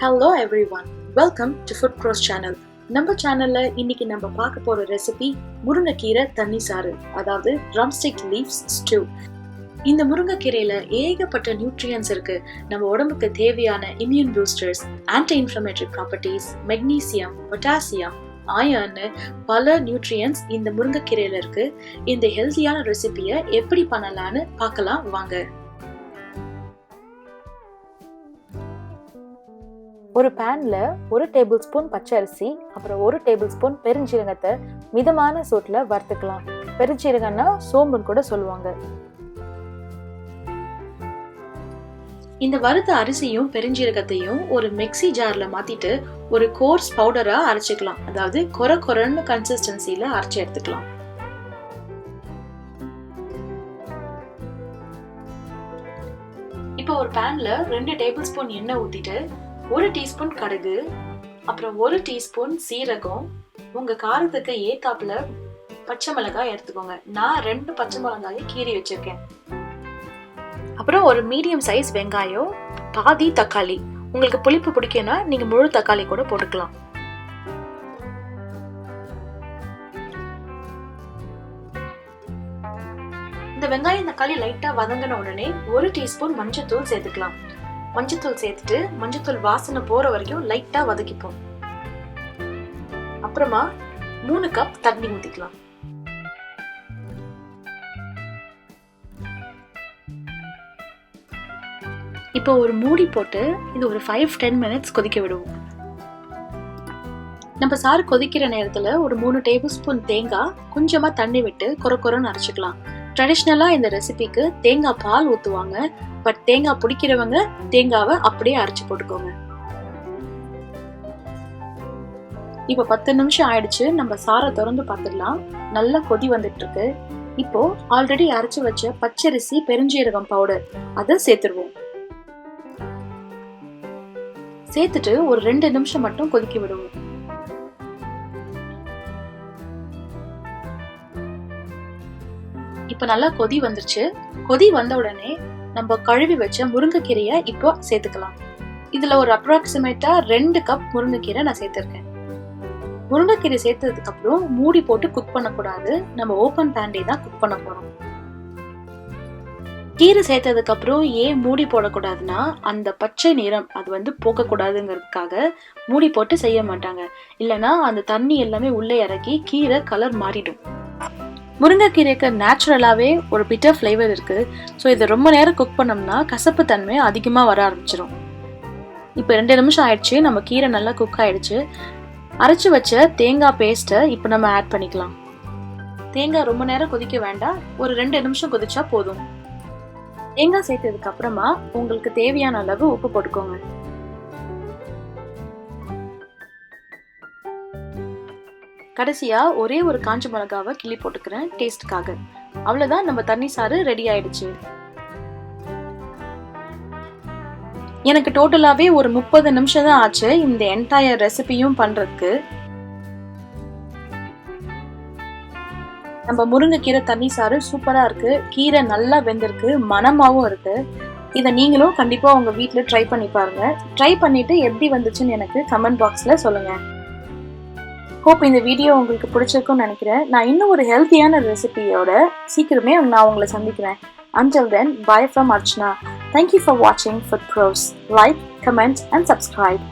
Hello everyone, welcome to Food Pros channel. நம்ம சேனல்ல இன்னைக்கு நம்ம பார்க்க போற ரெசிபி முருங்கைக்கீரை தண்ணி சாறு, அதாவது drumstick leaves stew. இந்த முருங்கைக்கீரையில ஏகப்பட்ட நியூட்ரியன்ஸ் இருக்கு. நம்ம உடம்புக்கு தேவையான immune boosters, anti inflammatory properties, magnesium, potassium, iron, பல நியூட்ரியன்ஸ் இந்த முருங்கைக்கீரையில இருக்கு. இந்த ஹெல்தியான ரெசிபியை எப்படி பண்ணலாம்னு பார்க்கலாம் வாங்க. ஒரு பேன்ல 1 டேபிள் ஸ்பூன் பச்சரிசி, அப்புறம் 1 டேபிள் ஸ்பூன் பெருஞ்சீரகத்தை மிதமான சூட்டில் வறுத்துக்கலாம். பெருஞ்சீரகம்னா சோம்புன்னு கூட சொல்லுவாங்க. இந்த வறுத்த அரிசியும் பெருஞ்சீரகத்தையும் ஒரு மிக்ஸி ஜார்ல மாத்திட்டு ஒரு கோர்ஸ் பவுடரா அரைச்சிக்கலாம். அதாவது கொரன்னு கன்சிஸ்டன்சில அரைச்சி எடுத்துக்கலாம். இப்போ ஒரு பேன்ல 2 டேபிள் ஸ்பூன் எண்ணெய் ஊத்திட்டு 1 டீஸ்பூன் கடுகு, அப்புறம் 1 டீஸ்பூன் சீரகம், உங்க காரத்துக்கு ஏத்தாப்புல பச்சை மிளகாய் எடுத்துக்கோங்க. நான் 2 பச்சை மிளகாயை கீறி வச்சிருக்கேன். அப்புறம் ஒரு மீடியம் சைஸ் வெங்காயம், பாதி தக்காளி. உங்களுக்கு புளிப்பு பிடிக்கும்னா நீங்க முழு தக்காளி கூட போட்டுக்கலாம். இந்த வெங்காயம் தக்காளி லைட்டா வதங்கின உடனே 1 டீஸ்பூன் மஞ்சத்தூள் சேர்த்துக்கலாம். மஞ்சத்தூள் சேர்த்துட்டு மஞ்சத்தூள் வாசனை போற வரைக்கும் லைட்டா வதக்கிப்போம். அப்புறமா 3 கப் தண்ணி ஊத்திக்கலாம். இப்போ ஒரு மூடி போட்டு இது ஒரு 5-10 மினிட்ஸ் கொதிக்க விடுவோம். நம்ம சாறு கொதிக்கிற நேரத்துல ஒரு 3 டேபிள் ஸ்பூன் தேங்காய் கொஞ்சமா தண்ணி விட்டு கொரன்னு அரைச்சிக்கலாம். ட்ரெடிஷ்னலா இந்த ரெசிபிக்கு தேங்காய் பால் ஊத்துவாங்க. பட் தேங்காய் பிடிக்கிறவங்க தேங்காவை அப்படியே அரைச்சு போட்டுக்கோங்க. இப்ப 10 நிமிஷம் ஆயிடுச்சு. நம்ம சாரை திறந்து பார்த்துடலாம். நல்லா கொதி வந்துட்டு இருக்கு. இப்போ ஆல்ரெடி அரைச்சு வச்ச பச்சரிசி பெருஞ்சீரகம் பவுடர் அதை சேர்த்துருவோம். சேர்த்துட்டு ஒரு 2 நிமிஷம் மட்டும் கொதிக்க விடுவோம். இப்ப நல்லா கொதி வந்துருச்சு. கொதி வந்த உடனே நம்ம கழுவி வச்ச முருங்கைக்கீரையை இப்போ சேர்த்துக்கலாம். இதுல ஒரு அப்ராக்சிமேட்டா 2 கப் முருங்கைக்கீரை நான் சேர்த்திருக்கேன். முருங்கைக்கீரை சேர்த்ததுக்கு அப்புறம் மூடி போட்டு குக் பண்ணக்கூடாது. நம்ம ஓபன் பேன்லே தான் குக் பண்ண போறோம். கீரை சேர்த்ததுக்கு அப்புறம் ஏன் மூடி போடக்கூடாதுன்னா அந்த பச்சை நிறம் அது போக்க கூடாதுங்கிறதுக்காக மூடி போட்டு செய்ய மாட்டாங்க. இல்லைன்னா அந்த தண்ணி எல்லாமே உள்ளே இறக்கி கீரை கலர் மாறிடும். முருங்கைக்கீரைக்கு நேச்சுரலாவே ஒரு பிட்டர் ஃப்ளேவர் இருக்கு. ஸோ இதை ரொம்ப நேரம் குக் பண்ணோம்னா கசப்பு தன்மை அதிகமா வர ஆரம்பிச்சிடும். இப்போ 2 நிமிஷம் ஆயிடுச்சு. நம்ம கீரை நல்லா குக் ஆயிடுச்சு. அரைச்சு வச்ச தேங்காய் பேஸ்ட்டை இப்போ நம்ம ஆட் பண்ணிக்கலாம். தேங்காய் ரொம்ப நேரம் கொதிக்க வேண்டாம், ஒரு 2 நிமிஷம் கொதிச்சா போதும். தேங்காய் சேர்த்ததுக்கு அப்புறமா உங்களுக்கு தேவையான அளவு உப்பு போட்டுக்கோங்க. கடைசியா ஒரே ஒரு காஞ்ச மிளகாவை கிள்ளி போட்டுக்கிறேன் டேஸ்டுக்காக. அவ்வளவுதான், நம்ம தண்ணி சாறு ரெடி ஆயிடுச்சு. எனக்கு டோட்டலாவே ஒரு 30 நிமிஷம் தான் ஆச்சு இந்த என்டையர் ரெசிபியும் பண்றதுக்கு. நம்ம முருங்கைக்கீரை தண்ணி சாறு சூப்பரா இருக்கு. கீரை நல்லா வெந்திருக்கு, மணமாவும் இருக்கு. இதை நீங்களும் கண்டிப்பா உங்க வீட்டுல ட்ரை பண்ணி பாருங்க. ட்ரை பண்ணிட்டு எப்படி வந்துச்சுன்னு எனக்கு கமெண்ட் பாக்ஸ்ல சொல்லுங்க. ஹோப் இந்த வீடியோ உங்களுக்கு பிடிச்சிருக்கும்னு நினைக்கிறேன். நான் இன்னும் ஒரு ஹெல்த்தியான ரெசிபியோட சீக்கிரமே நான் உங்களை சந்திக்கிறேன். Until then, bye from Archana. Thank you for watching Food Pros. Like, comment and subscribe.